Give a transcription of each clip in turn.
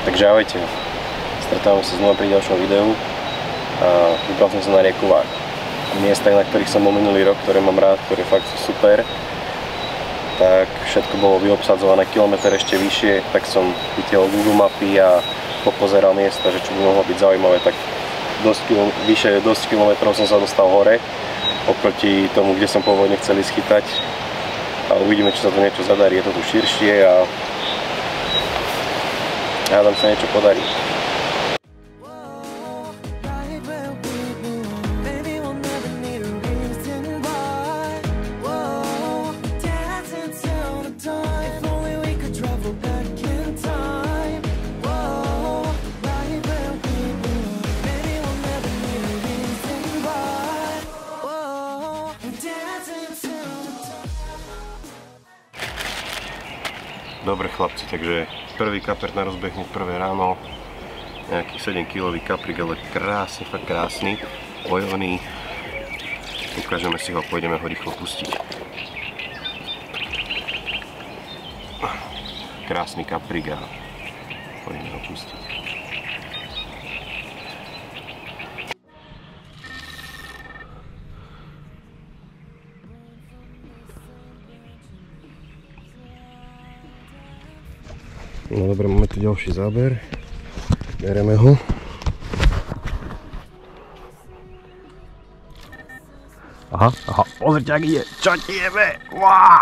Takže ahojte, stretávam sa znova pri ďalšom videu a vybral som sa na rieku Váh. Miesta, na ktorých som bol minulý rok, ktoré mám rád, ktoré fakt sú super, tak všetko bolo vyobsadzované kilometr ešte vyššie, tak som vytiahol Google mapy a popozeral miesta, že čo by mohlo byť zaujímavé, tak vyše dosť kilometrov som sa dostal hore oproti tomu, kde som pôvodne chcel ísť chytať a uvidíme, či sa to niečo zadarí. Je to tu širšie a hádam sa niečo podarí. Dobre chlapci, takže prvý kapert na rozbeh hneď prvé ráno, nejaký 7 kg kaprik, ale krásny, fakt krásny, bojovný. Ukážeme si ho a pôjdeme ho rýchlo pustiť. Krásny kaprik a pôjdeme ho pustiť. No dobre, máme tu ďalší záber, bereme ho. Aha, pozrite, ak ide, čo ti jebe, Uá!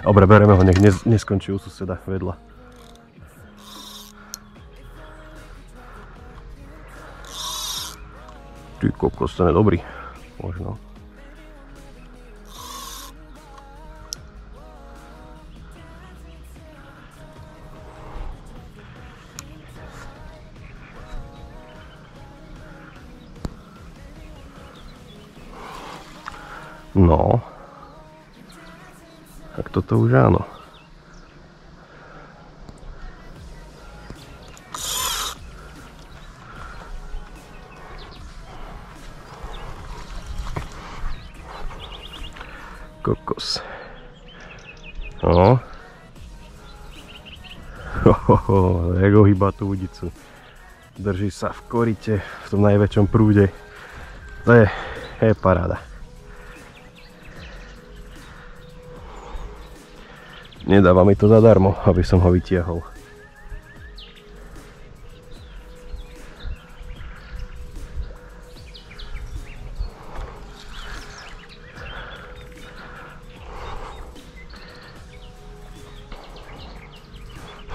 Dobre, bereme ho, nech neskončí u suseda vedľa. Ty kokos, ten je dobrý, možno. No, tak toto už áno. Kokos. No. Jak ohýba tú udicu. Drží sa v korite, v tom najväčšom prúde. To je paráda. Nedáva mi to zadarmo, aby som ho vytiahol.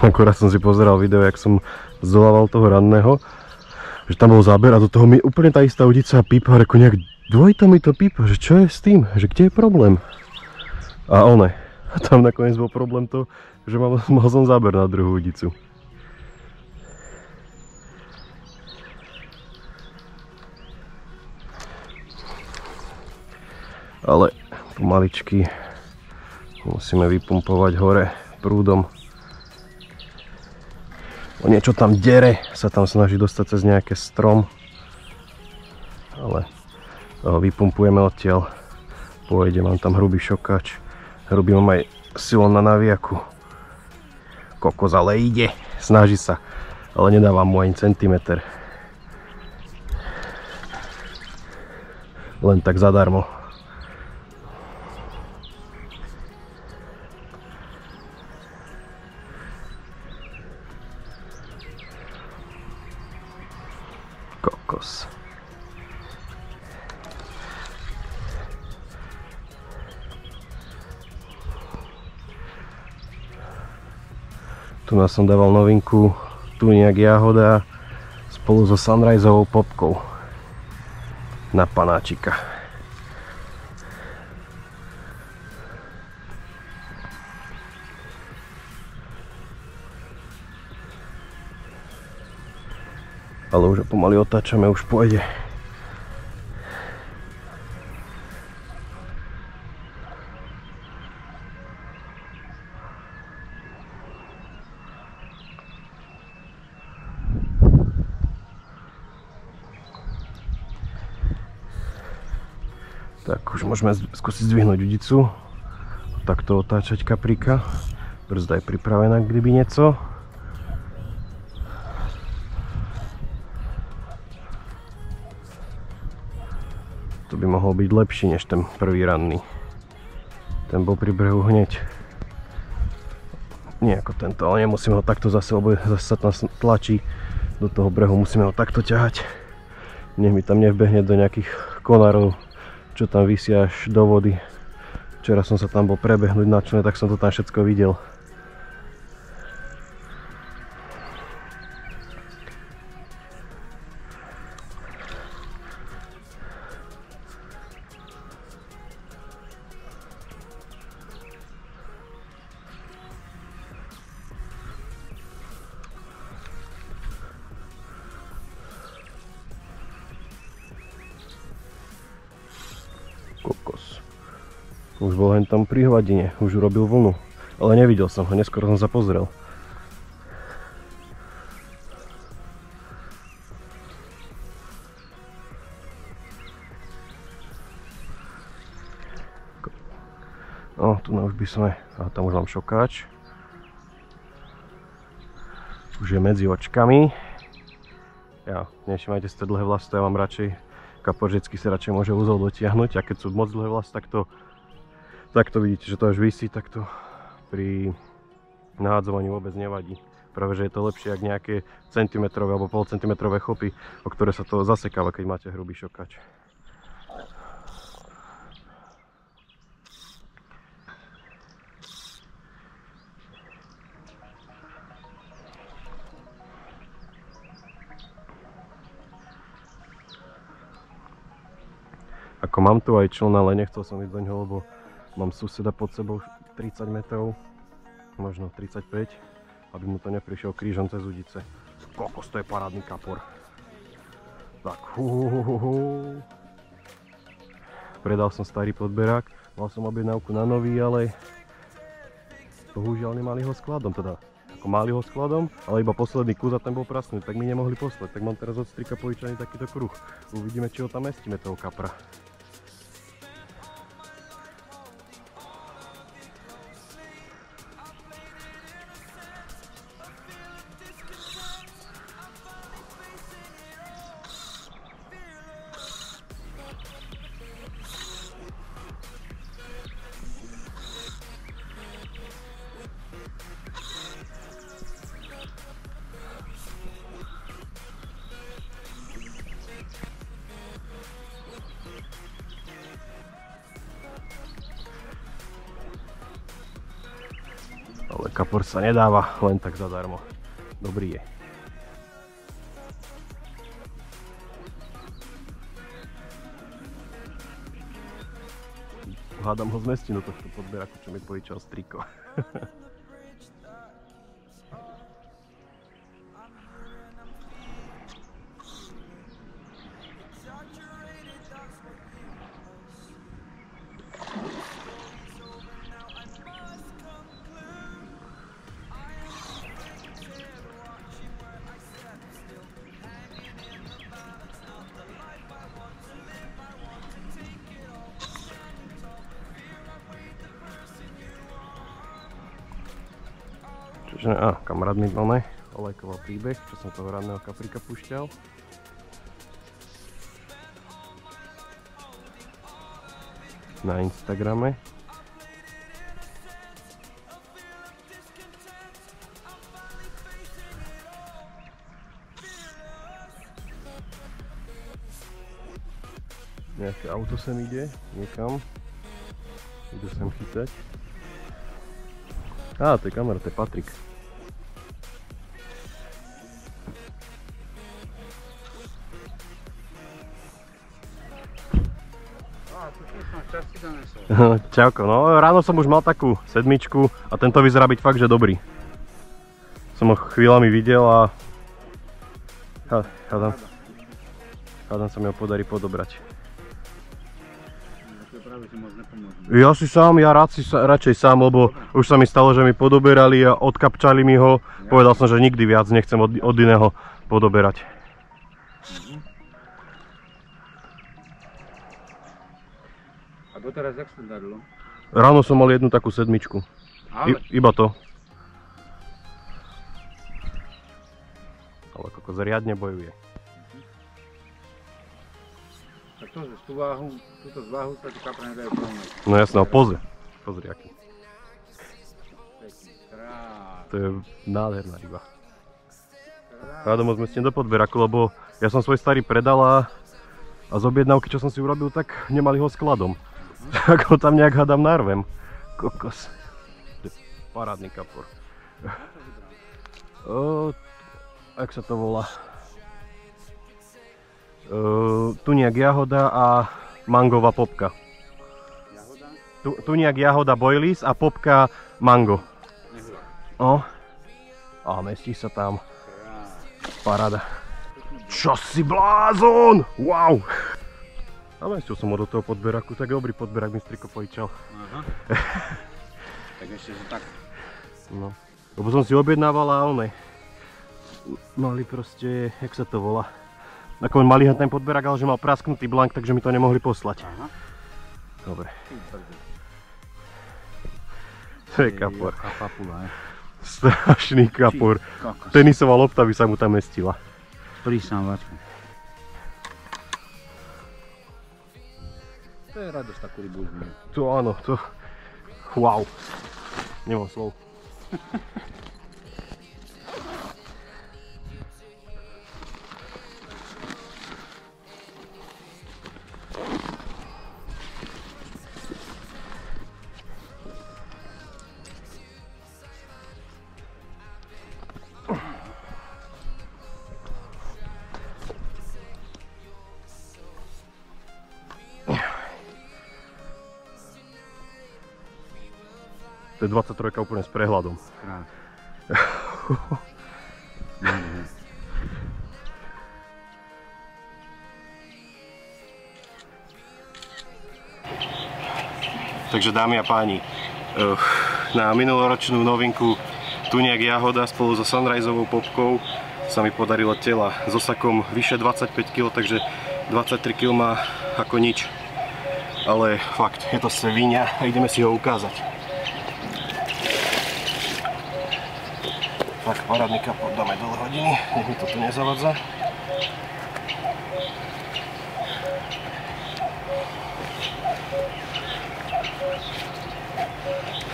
Akorát som si pozeral video, jak som zdolával toho ranného, že tam bol záber a do toho mi úplne tá istá udica pípa, reku nejak dvojito mi to pípa, že čo je s tým, že kde je problém? A one. A tam nakoniec bol problém to, že mal som záber na druhú udicu. Ale pomaličky musíme vypumpovať hore prúdom. O niečo tam dere, sa tam snaží dostať cez nejaký strom. Ale vypumpujeme odtiaľ. Pôjde, mám tam hrubý šokač. Hrubý mám aj silon na navijaku. Kokos ale ide, snaží sa, ale nedávam mu ani centimeter. Len tak zadarmo. Kokos. Tu nás som dával novinku tuniak jahoda spolu so sunriseovou popkou na panáčika. Ale už pomaly otáčame, už pôjde. Tak už môžeme skúsiť zdvihnúť udicu. Takto otáčať kaprika. Brzda je pripravená, kdyby niečo. To by mohol byť lepší než ten prvý ranný. Ten bol pri brehu hneď. Nie ako tento, ale nemusíme ho takto zase, lebo zase sa tam tlačí do toho brehu, musíme ho takto ťahať. Nech mi tam nevbehne do nejakých konárov, čo tam visia až do vody. Včera som sa tam bol prebehnúť na člne, tak som to tam všetko videl. Kokos. Už bol hen tam pri hladine, už urobil vlnu. Ale nevidel som ho, neskôr som sa pozrel. No, tu už by sme... A tam už mám šokáč. Už je medzi očkami. Ja, nevšimajte si tie dlhé vlasy, ja mám radšej... Kapor vždycky sa radšej môže úzol dotiahnuť a keď sú moc dlhé vlasy, tak to vidíte, že to až visí, tak to pri nahádzovaní vôbec nevadí. Práve, že je to lepšie ako nejaké centimetrové alebo polcentimetrové chopy, o ktoré sa to zasekáva, keď máte hrubý šokač. Ako mám tu aj čln, ale nechcel som ísť do ňoho, lebo mám suseda pod sebou 30 metrov, možno 35, aby mu to neprišiel krížom cez udice. Kokos, to je parádny kapor. Tak, Predal som starý podberák, mal som objednávku na nový, ale bohužiaľ nemali ho skladom, teda ako mali ho skladom, ale iba posledný kus a ten bol prasnutý, tak mi nemohli poslať, tak mám teraz od strika požičaný takýto kruh. Uvidíme, či ho tam mestíme, toho kapra. Ale kapor sa nedáva len tak zadarmo. Dobrý je. Hádam ho zmestím do tohto podberaku, čo mi požičal striko. Kamarát mi olejkoval príbeh, čo som toho ranného kaprika púšťal. Na Instagrame. Nejaké auto sem ide, niekam. Idú sem chytať. Á, to je kamarát, to je Patrik. Čauko, no ráno som už mal takú sedmičku a tento vyzerá byť fakt, že dobrý. Som ho chvíľami videl a hádam sa mi ho podarí podobrať. Ja si sám, ja radšej sám, lebo už sa mi stalo, že mi podoberali a odkapčali mi ho. Povedal som, že nikdy viac nechcem od iného podoberať. A doteraz jak sa darilo? Ráno som mal jednu takú sedmičku. Iba to. Ale kokos riadne bojuje. Tak to, že tú váhu, túto zváhu sa ti kapra nedajú pohnúť. No jasné, no pozri aký. To je nádherná ryba. Rádomo sme s tým do podberaku, lebo ja som svoj starý predal a z objednávky, čo som si urobil, tak nemali ho skladom. Tak ho tam nejak hádam narvem. Kokos. Parádny kapor. Jak sa to volá? Tuniak jahoda a mangová popka. Tuniak jahoda boilies a popka mango. No. A mestí sa tam. Paráda. Čo si blázon? Wow! A mestil som ho do toho podberaku, tak dobrý podberak mi striko pojičal. Aha. Tak ešte že tak. No. Lebo som si objednával a mali proste, jak sa to volá? Ako mali ten podberak, ale že mal prasknutý blank, takže mi to nemohli poslať. Aha. Dobre. To je kapor. Strašný kapor. Tenisová lopta by sa mu tam mestila. Prísam vačka. To je radosť takú rybu už. To áno, to... Wow. Nemám slov. To je 23 úplne s prehľadom. Takže dámy a páni, na minuloročnú novinku Tuniak jahoda spolu so sunriseovou popkou sa mi podarilo tela s osakom vyše 25 kg, takže 23 kg má ako nič. Ale fakt, je to sviňa a ideme si ho ukázať. Tak, parádny kapor dáme dole hodiny, nech mi to tu nezavadza.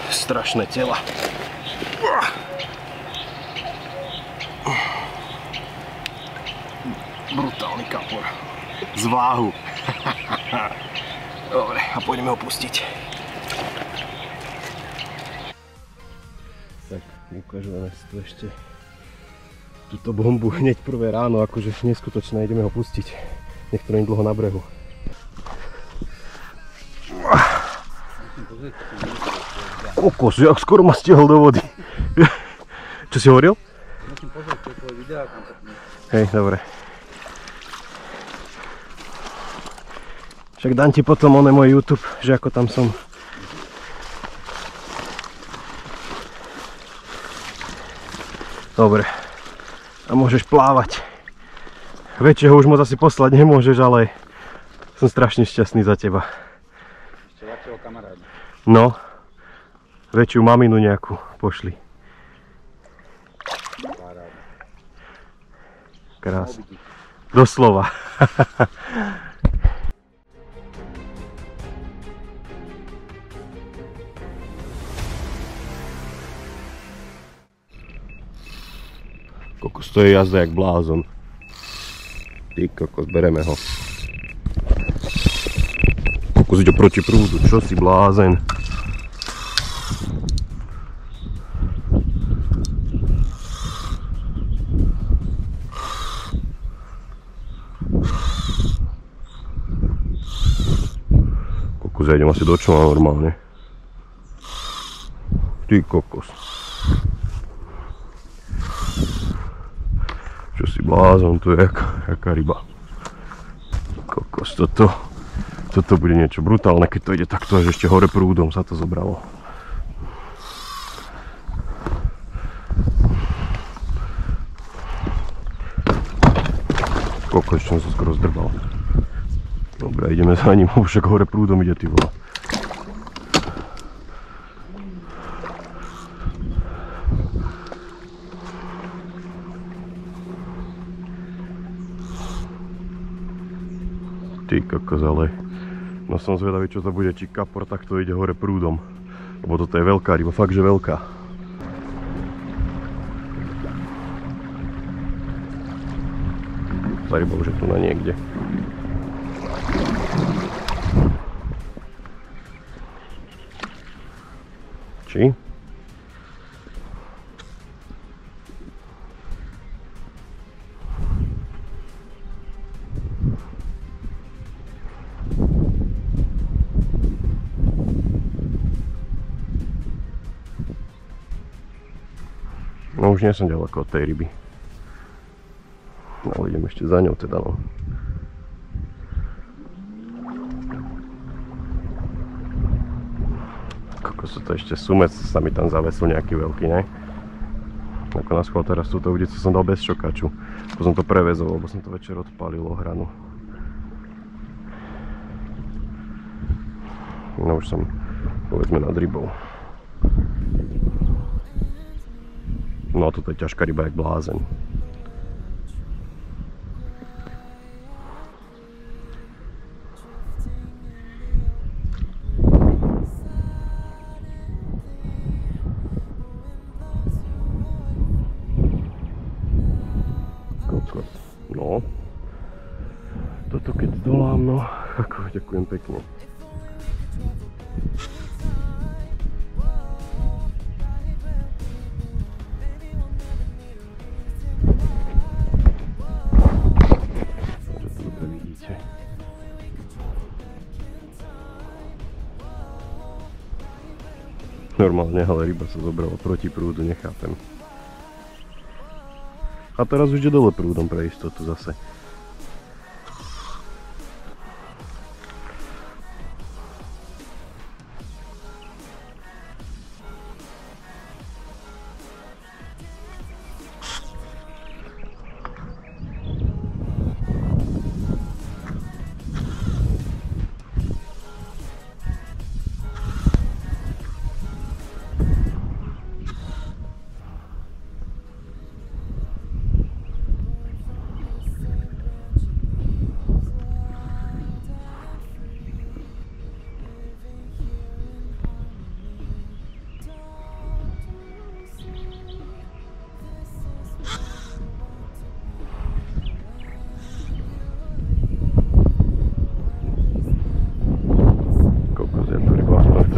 Strašné tela. Brutálny kapor. Z váhu. Dobre, a poďme ho pustiť. Tak, ukážeme si tu ešte túto bombu hneď prvé ráno, akože neskutočné, ideme ho pustiť. Nech to nie je dlho na brehu. Kokos, jak skoro ma stiahol do vody. Čo si hovoril? Musím pozrieť, čo je tvoj videá. Hej, dobre. Však dám ti potom môj YouTube, že ako tam som. Dobre. A môžeš plávať. Väčšieho už moc asi poslať nemôžeš, ale som strašne šťastný za teba. Ešte ľahšieho kamaráda. No. Väčšiu maminu nejakú pošli. Krásne. Doslova. Kokos, to je jazda jak blázon. Ty kokos, bereme ho. Kokos, ide proti prúdu, čo si blázen? Kokos, ja idem asi do člna normálne. Ty kokos. Čo si blázon, to je jaká ryba. Kokos, toto bude niečo brutálne, keď to ide takto až ešte hore prúdom sa to zobralo. Kokos, čo som sa skoro zdrbal. Dobre, ideme za ním, však hore prúdom ide, ty vole. Ty kokos, ale no som zvedavý, čo to bude, či kapor takto ide hore prúdom. Lebo toto je veľká ryba, fakt, že veľká. Tá ryba už je tu na niekde. Či? No už nie som ďaleko od tej ryby. No ale idem ešte za ňou teda, no. Kokos, to ešte sumec sa mi tam zavesil nejaký veľký, ne? Ako na schvál teraz túto udicu som dal bez šokaču. Bo som to prevezol, lebo som to večer odpálil o hranu. No už som, povedzme, nad rybou. No a toto je ťažká ryba jak blázen. Kokos. No. Toto keď dolám, no. Ako, ďakujem pekne. Normálne, ale ryba sa zobrala proti prúdu, nechápem. A teraz už ide dole prúdom pre istotu zase.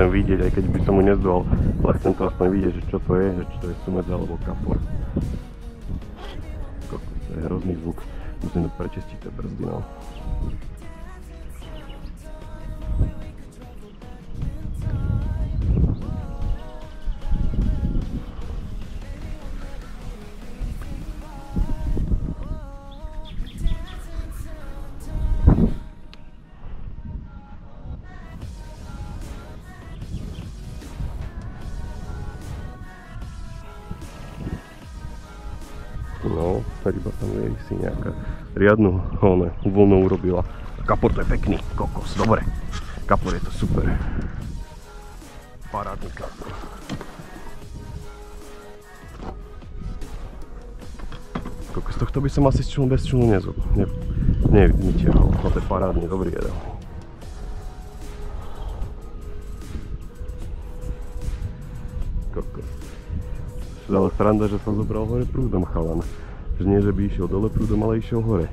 Chcem vidieť, aj keď by som mu nezdol, ale chcem to aspoň vidieť, že čo to je, že či to je sumec alebo kapor. Kokos, to je hrozný zvuk. Musím to prečistiť tie brzdy, no. No, ryba tam je si nejaká riadnu vlnu urobila. Kapor to je pekný, kokos, dobre. Kapor je to super. Parádny kapor. Kokos, tohto by som asi bez člnu nevytiahol. No to je parádny, dobrý jedel. Kokos. Ale sranda, že som zobral hore prúdom, chalan. Že nie, že by išiel dole prúdom, ale išiel hore.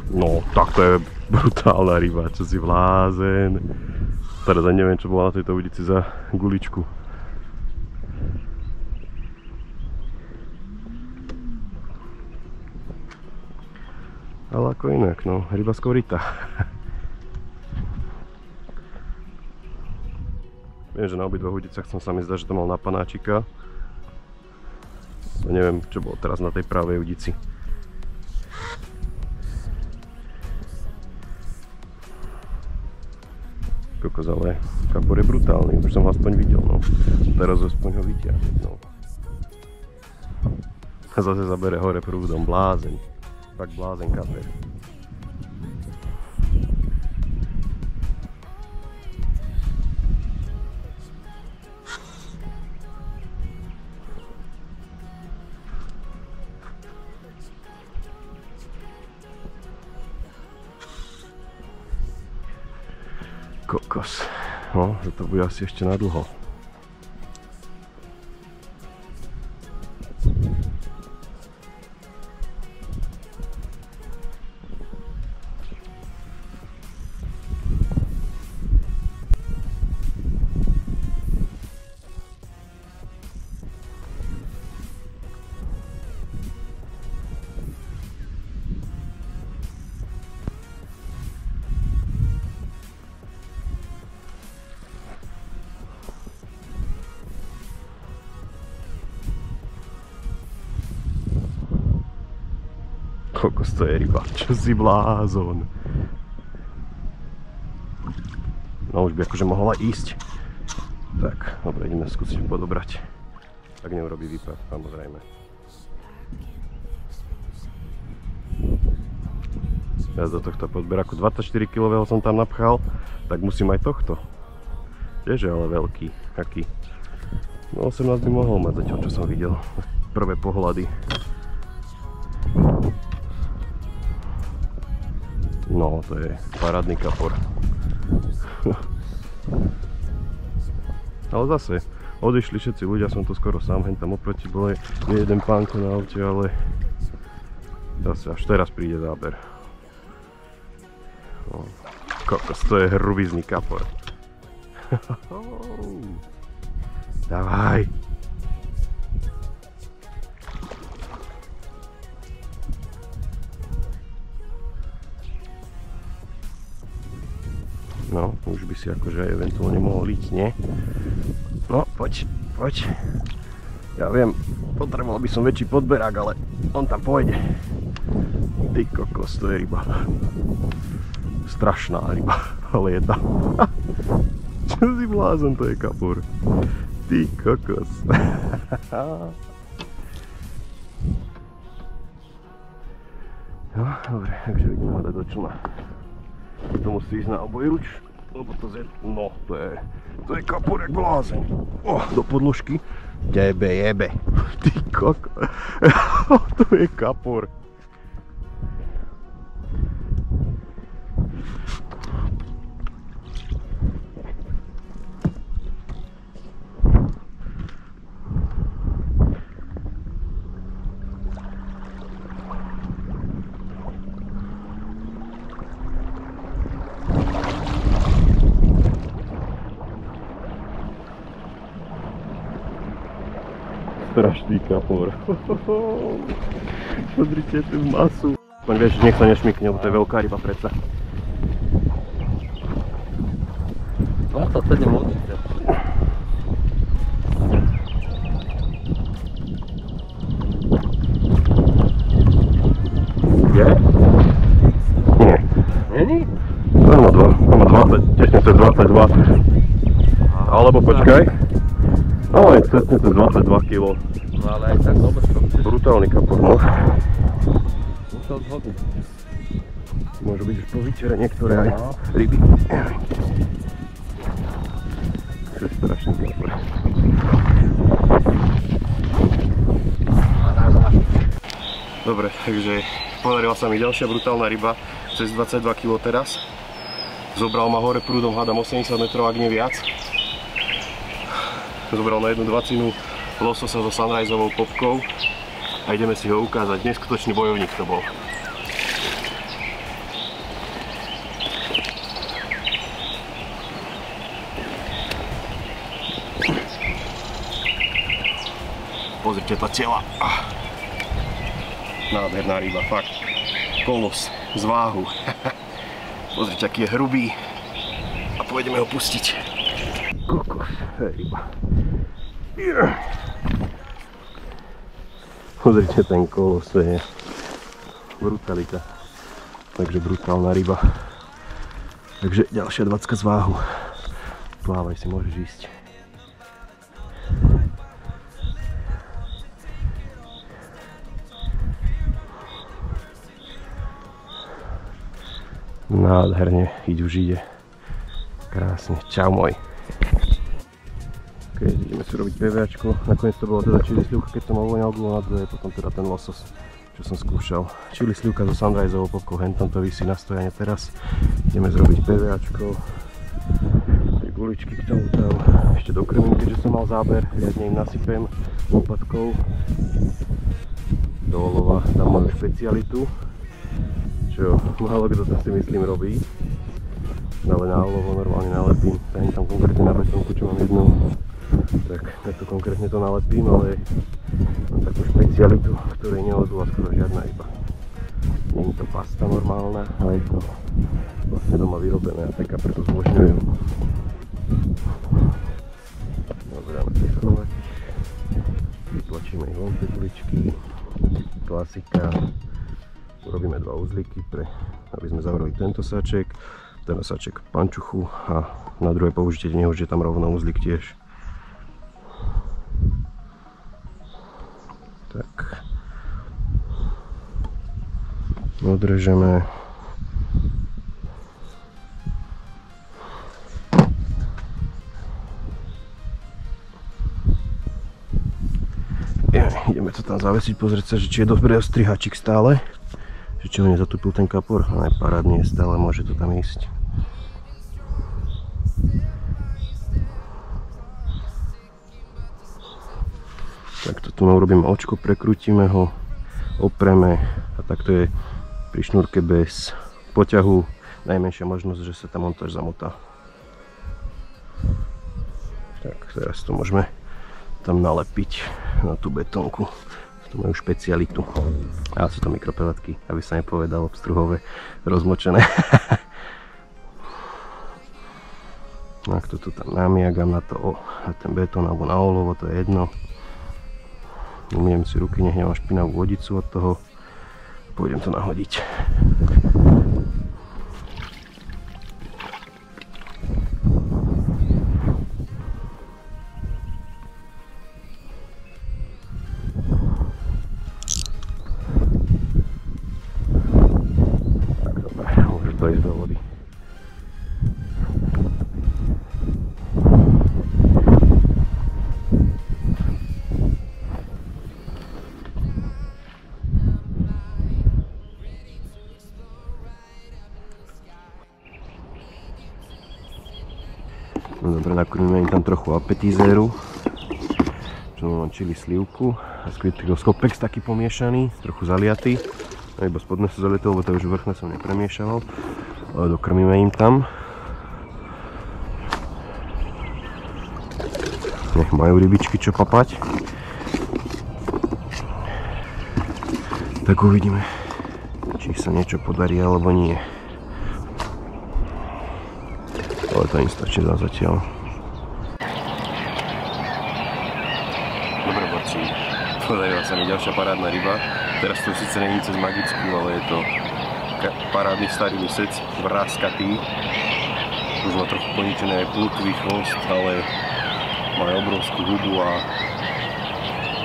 No, tak to je brutálna ryba, čo si blázen. Teraz ani neviem, čo bola na tejto udici za guličku. Ale ako inak, no, ryba skorita. Viem, že na obidvoch udicach sa mi zdá, že to mal na panáčika. No neviem, čo bolo teraz na tej pravej udici. Kokos, ale kapor je brutálny, už som ho aspoň videl, no. Teraz aspoň ho vyťahnem, no. A zase zabere hore prúdom, blázeň. Fakt blázeň kapor. kokos. No, to bude asi ešte na dlho. Kokos, to je ryba, čo si blázon. No už by akože mohla ísť. Tak, dobre, ideme skúsiť podobrať. Ak neurobí výpad, samozrejme. Ja do tohto podberaku 24 kg som tam napchal, tak musím aj tohto. Tiež je ale veľký, aký. No 18 by mohol mať zatiaľ, čo som videl. Prvé pohľady. No, to je parádny kapor. Ale zase, odišli všetci ľudia, som tu skoro sám, hen tam oproti bol jeden pánko na aute, ale zase až teraz príde záber. No, kokos, to je hrubizný kapor. Davaj! No, už by si akože eventuálne mohol ísť, nie? No, poď, poď. Ja viem, potreboval by som väčší podberák, ale on tam pôjde. Ty kokos, to je ryba. Strašná ryba, ale jedna. Čo si blázon, to je kapor. Ty kokos. No, dobre, takže vidíme hľadať do člna. To musí ísť na obojruč, lebo to je, no, to je kapor jak blázen. Do podložky. Tebe jebe. Ty koko. To je kapor. Strašný kapor. Pozrite tú masu. Poň vieš, nech sa nešmykne, lebo to je veľká ryba predsa. No to tedy určite. Je? Nie. Není? Má 20, tesne cez 22. Alebo počkaj. No je tesne cez 22 kg. No ale aj tak dobre to chceš. Brutálny kapor, no. Musel zhodnúť. Môžu byť už po výčere niektoré aj ryby. To je strašný kapor. Dobre, takže podarila sa mi ďalšia brutálna ryba, cez 22 kg teraz. Zobral ma hore prúdom, hádam 80 metrov, ak nie viac. Zobral na jednu dvacinu lososa so sunriseovou popkou a ideme si ho ukázať. Neskutočný bojovník to bol. Pozrite to tela. Nádherná ryba, fakt. Kolos z váhu. Pozrite, aký je hrubý. A pôjdeme ho pustiť. Kokos, ryba. Pozrite ten kolos, to je brutalita. Takže brutálna ryba. Takže ďalšia 20 z váhu. Plávaj si, môžeš ísť. Nádherne, už ide. Krásne, čau môj. Ok, ideme si robiť PVAčko. Nakoniec to bolo teda čili slivka, keď som ovoňal gulu na dve, potom teda ten losos, čo som skúšal. Čili slivka so sunriseovou popkou, hentam to visí na stojane teraz. Ideme zrobiť PVAčko. guličky k tomu tam ešte dokrmím, keďže som mal záber, riadne im nasypem lopatkou do olova, tam moju špecialitu, čo málo kto to si myslím robí, ale na olovo normálne nalepím, tak tam konkrétne na betónku, čo mám jednu, tak takto konkrétne to nalepím, ale mám takú špecialitu, ktorej neodolá skoro žiadna ryba. Nie je to pasta normálna, ale je to vlastne doma vyrobené a tak a preto zbožňujem. Dobre, dáme pechovať. Vytlačíme ich von tie guličky. Klasika. Urobíme 2 uzlíky, aby sme zavreli tento sáček. Ten sáček pančuchu a na druhé použite neho, že tam rovno uzlík tiež. Tak. Odrežeme. Ideme to tam zavesiť, pozrieť sa, že či je dobrý ostrihačik stále, že či ho nezatúpil ten kapor, ale parádne je stále, môže to tam ísť. Tak toto urobíme očko, prekrútime ho, opreme a takto je pri šnúrke bez poťahu najmenšia možnosť, že sa tá montáž zamotá. Tak teraz to môžeme tam nalepiť na tú betónku, tú moju špecialitu. A sú to mikropeletky, aby sa nepovedalo obstruhové rozmočené. Tak toto tam namiagam na ten betón alebo na olovo, to je jedno. Umiem si ruky, nech nemám špinavú vodicu od toho. Pôjdem to nahodiť. Tak dobre, môže to ísť do vody. No dobre, nakrmíme im tam trochu apetizéru, čo mám čili slivku a skopex taký pomiešaný, trochu zaliatý, iba spodné sú zaliaté, lebo to už vrchné som nepremiešaval, ale dokrmíme im tam. Nech majú rybičky čo papať. Tak uvidíme, či sa niečo podarí alebo nie. Ale to im stačí zatiaľ. Dobre borci, podarila sa mi ďalšia parádna ryba. Teraz to síce není cez magickú, ale je to parádny starý lisec, vráskatý. Už má trochu poničené aj plutvý chvost, ale má obrovskú hubu a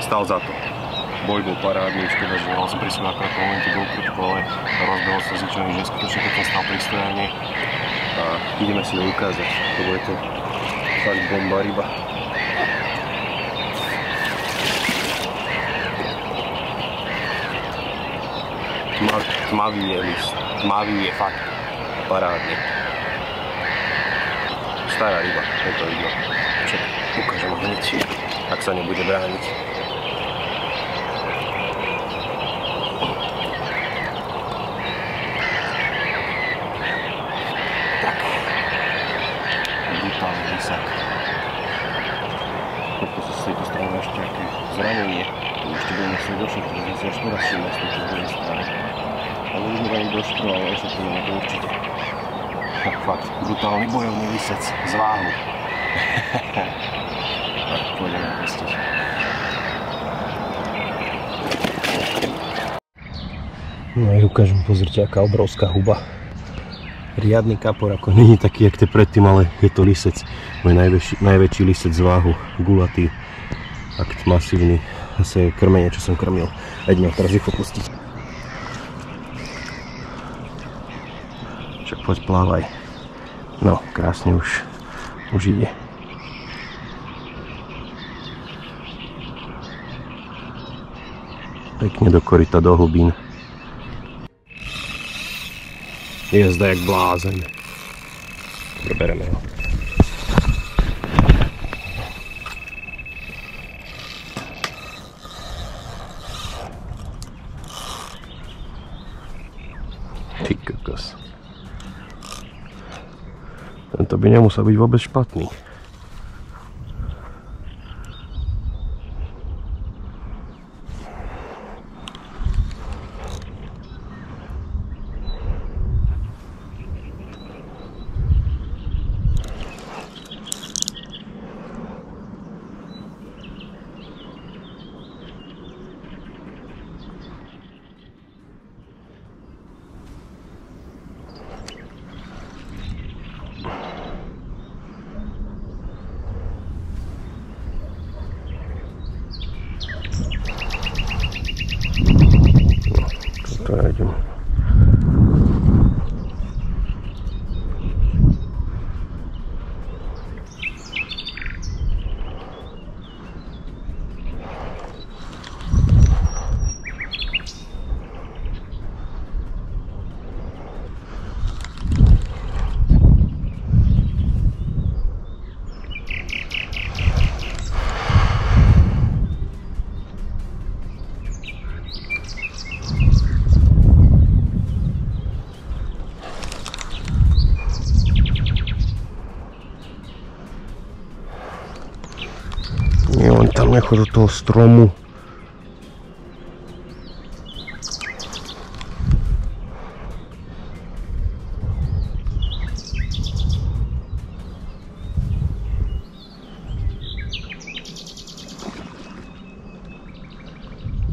stál za to. Boj bol parádny, škoda, že mal som pri sebe akorát po momente GoPro, ale rozbehol sa zvyčajne, že skutočne keď stal pri stojane. A ideme si ho ukázať, lebo je to fakt bomba ryba. Tmavý je list, tmavý je fakt parádny. Stará ryba, je to vidno. Však ukážem ho hneď, ak sa nebude brániť. Lisak. Koľko sa z tejto strany ešte aké zranenie. Ešte budeme musieť došetriť, že si až teraz všimne z tejto druhej strany. Ale už mi ani doštru, ale ošetríme to určite. Tak fakt, brutálny bojovný lisec z váhu. Tak, pôjdeme pustiť. No aj ukážem, pozrite, aká obrovská huba. Riadny kapor, ako není taký, jak te predtým, ale je to lisec. Môj najväčší lisec z váhu, gulatý, akt masívny. Zase je krmenie, čo som krmil. Ideme ho teraz rýchlo pustiť. Však poď plávaj. No, krásne už ide. Pekne do koryta, do hlbín. Jezda jak blázen. Prebereme ho. Kokos. Tento by nemusel byť vôbec špatný. Idem. Tam nechod do toho stromu.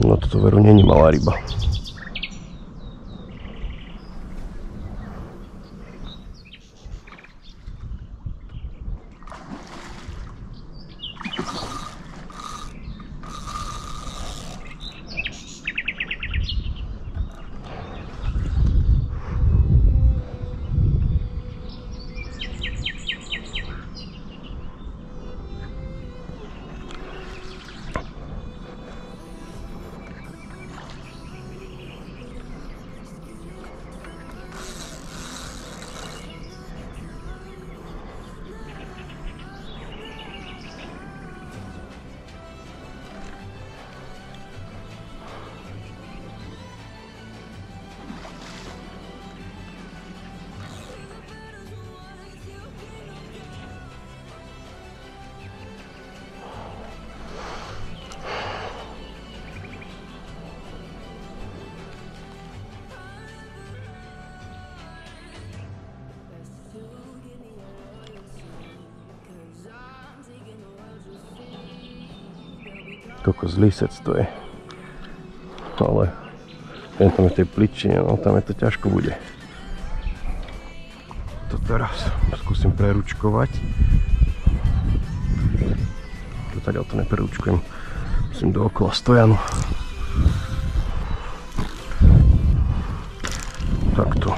No toto veru není malá ryba. Kokos lisec to je. Ale ten tam je v tej pličine, no tam je to ťažko bude. To teraz skúsim preručkovať. Zatiaľ to nepreručkujem. Musím dookola stojanu. Takto.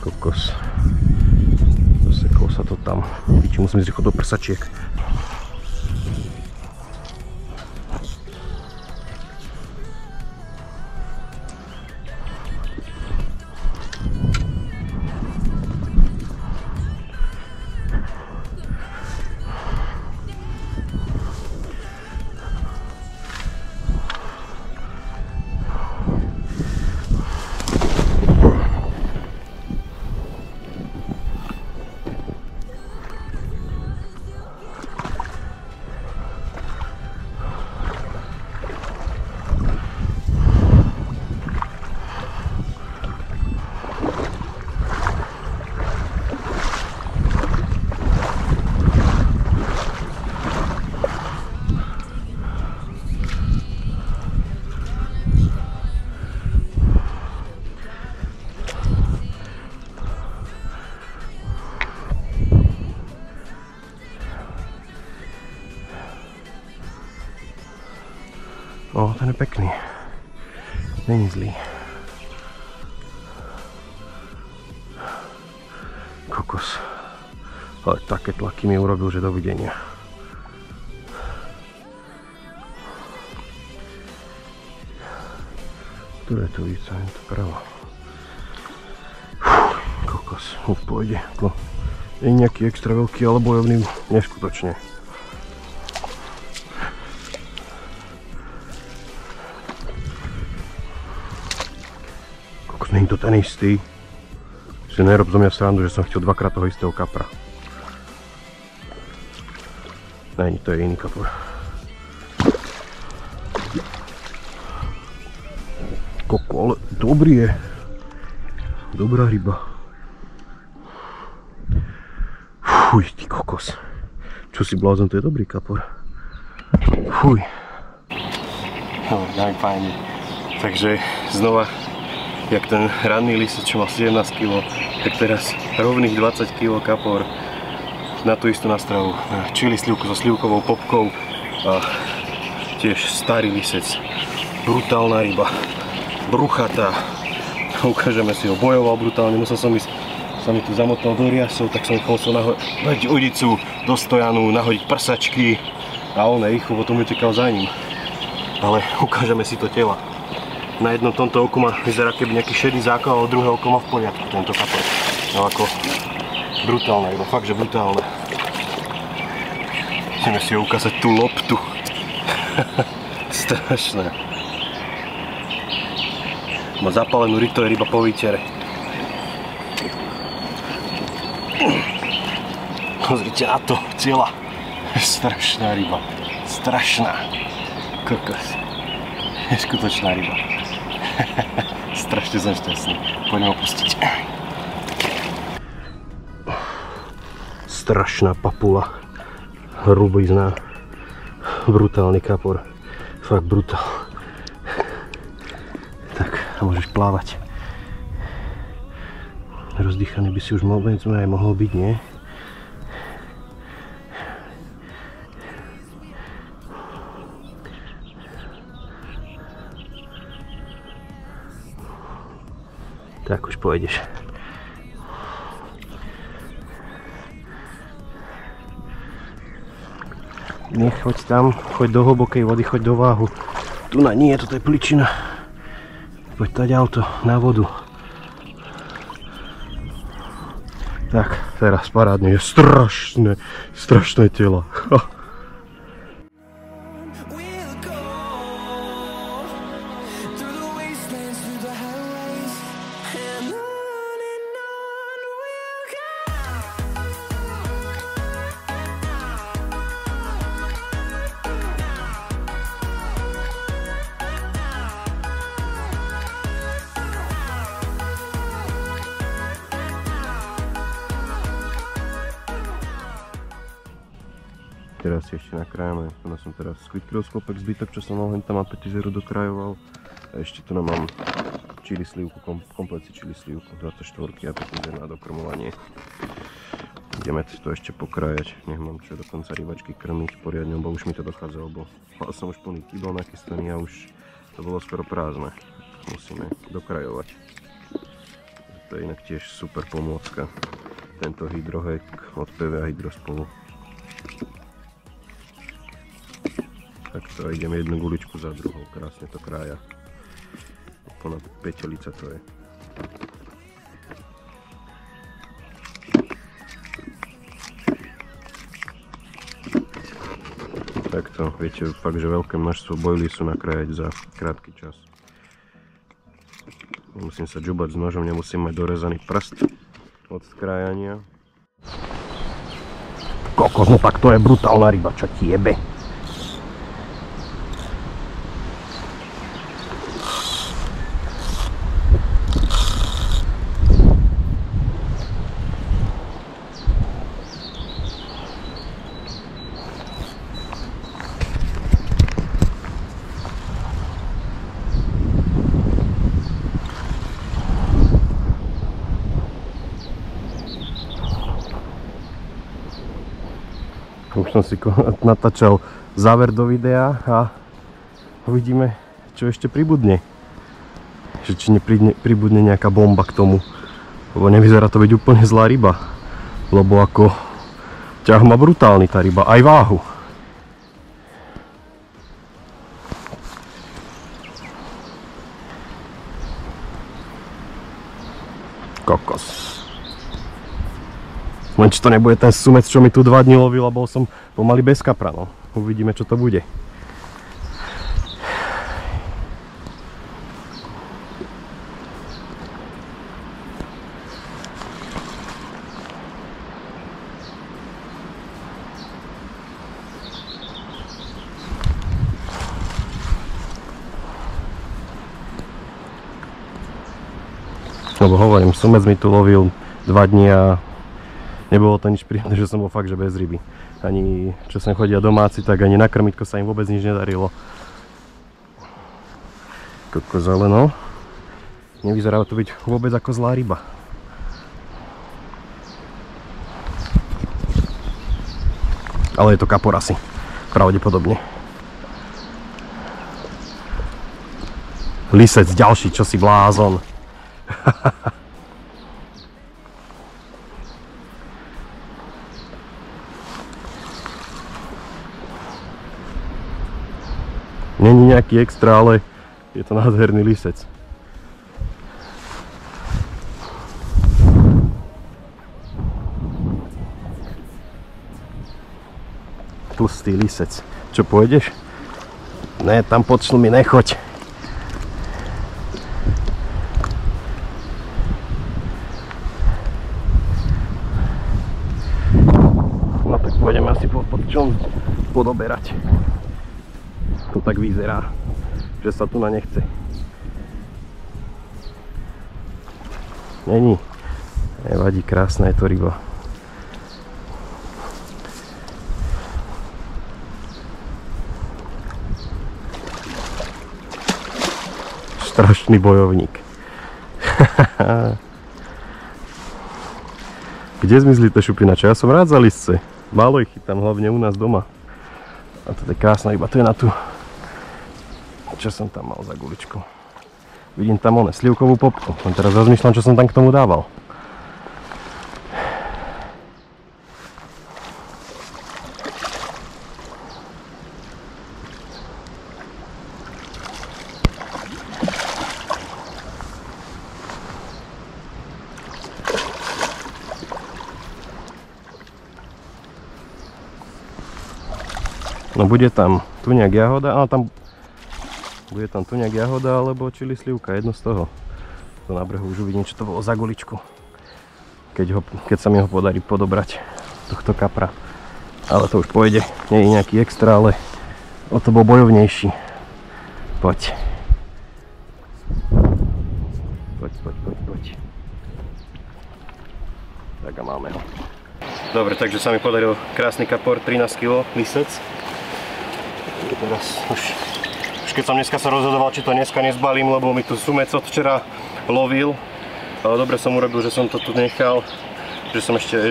Kokos. Zaseklo sa to tam. Či musím ísť rýchlo do prsačiek. O, ten je pekný. Není zlý. Kokos. Ale také tlaky mi urobil, že dovidenia. Ktoré to ulica? Je to pravo. Kokos, už pôjde. No, nie je nejaký extra veľký, ale bojovný neskutočne. Kokos, nie je to ten istý. Si nerob zo mňa srandu, že som chcel dvakrát toho istého kapra. Není, to je iný kapor. Koko, ale dobrý je. Dobrá ryba. Fuj, ty kokos. Čo si blázon, to je dobrý kapor. Fuj. No, tak fajne. Takže znova, jak ten ranný lisec, čo mal 17 kg, tak teraz rovných 20 kg kapor. Na tú istú nastravu, čili slivku so slivkovou popkou a tiež starý lisec, brutálna ryba, bruchatá, ukážeme si ho, bojoval brutálne, musel som ísť, sa mi tu zamotal do riasov, tak som musel nahodiť udicu do stojanu, nahodiť prsačky a on rýchlo potom utekal za ním, ale ukážeme si to tela. Na jednom tomto oku má vyzerá keby nejaký šedý základ, ale druhé oko má v poriadku tento kapor, no ako brutálne, iba fakt, že brutálne. Ideme si ho ukázať tú loptu. Strašné. Má zapálenú ryb, to je ryba po výtere. Pozrite na to, cieľa. Strašná ryba. Strašná. Kokos. Neskutočná ryba. Strašne som šťastný. Poďme ho pustiť. Strašná papula, hrubizná, brutálny kapor, fakt brutál. Tak, a môžeš plávať. Rozdýchaný by si už aj mohol byť, nie? Tak už pôjdeš. Nechoď tam, choď do hlbokej vody, choď do váhu. Tu na nie, toto je pličina. Poď tať auto na vodu. Tak, teraz parádne, je strašné tela. Teraz si ešte nakrájame, tu som teraz squidcrow skopek zbytok, čo som mal hen tam a petižeru dokrajoval. A ešte tu mám čili slivku, komplet si čili slivku, 24 a petižer na dokrmovanie. Ideme to ešte pokrajať, nech mám čo do konca rybačky krmiť poriadne, bo už mi to dochádzalo, bo mal som už plný kybel nachystaný a už to bolo skoro prázdne. Musíme dokrajovať. To je inak tiež super pomôcka, tento hydrohek od PVA Hydrospolu. Takto ideme jednu guličku za druhou, krásne to krája. Úplná petelica to je. Takto, viete, fakt, že veľké množstvo bojlí sú nakrájať za krátky čas. Nemusím sa džubať s nožom, nemusím mať dorezaný prst od skrájania. Kokos, no tak to je brutálna ryba, čo ti jebe. Už som si natáčal záver do videa a uvidíme, čo ešte pribudne. Že či nepribudne nejaká bomba k tomu. Lebo nevyzerá to byť úplne zlá ryba. Lebo ako ťah má brutálny tá ryba, aj váhu. Kokos. Len či to nebude ten sumec, čo mi tu 2 dní lovil a bol som pomaly bez kapra, no. Uvidíme, čo to bude. Lebo hovorím, sumec mi tu lovil 2 dní a nebolo to nič príjemné, že som bol fakt, že bez ryby. Ani čo sem chodia domáci, tak ani na krmitko sa im vôbec nič nedarilo. Kokos, ale no, nevyzerá to byť vôbec ako zlá ryba. Ale je to kapor asi, pravdepodobne. Lisec ďalší, čo si blázon. Není nejaký extra, ale je to nádherný lisec. Tlstý lisec. Čo, pôjdeš? Ne, tam pod šlmy nechoď. No tak pôjdeme asi pod čom podoberať. To tak vyzerá, že sa tu na nechce. Není. Nevadí, krásna je to ryba. Strašný bojovník. Kde zmizli tie šupinače? Ja som rád za lisce. Málo ich chytám, hlavne u nás doma. A to je krásna ryba, to je na tú. Čo som tam mal za guličku? Vidím tam slivkovú popku. Len teraz rozmýšľam, čo som tam k tomu dával. No bude tam tuňak jahoda, ale tam bude tam tuňak jahoda alebo čili slivka, jedno z toho. To na brehu už uvidím, čo to bolo za guličku. Keď sa mi ho podarí podobrať, tohto kapra. Ale to už pôjde, nie je nejaký extra, ale o to bol bojovnejší. Poď. Poď. Tak a máme ho. Dobre, takže sa mi podaril krásny kapor, 13 kg, lisec. Teraz už keď som dneska sa rozhodoval, či to dneska nezbalím, lebo mi tu sumec od včera lovil. Ale dobre som urobil, že som to tu nechal, že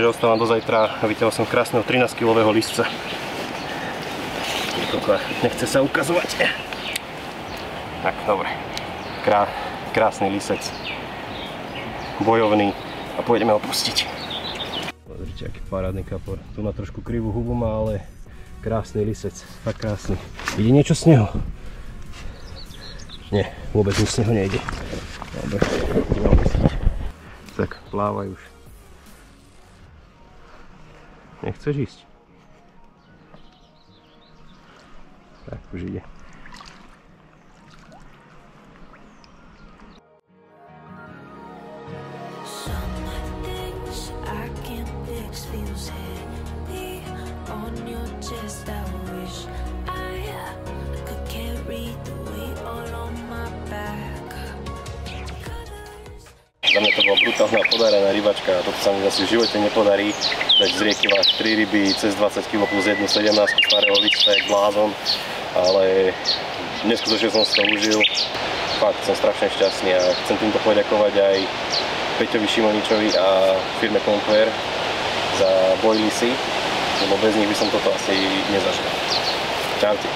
ostávam do zajtra a vytiahol som krásneho 13-kilového lisca. Nechce sa ukazovať. Tak, dobre. Krásny lisec. Bojovný a pôjdeme ho pustiť. Pozrite, aký parádny kapor. Tu má trošku krivú hubu, má ale krásny lisec, tak krásny. Ide niečo z neho? Nie, vôbec nič z neho nejde. Dobre, ideme opustiť. Tak, plávaj už. Nechceš ísť? Tak, už ide. Za mňa to bola brutálna podarená rybačka a toto sa mi zase v živote nepodarí dať z rieky váš 3 ryby cez 20 kg plus 1 17 starého lisca jak blázon, ale neskutočne som si to užil. Fakt som strašne šťastný a chcem týmto poďakovať aj Peťovi Šimoničovi a firme Conquer za boj lisy, lebo bez nich by som toto asi nezažil. Čaute.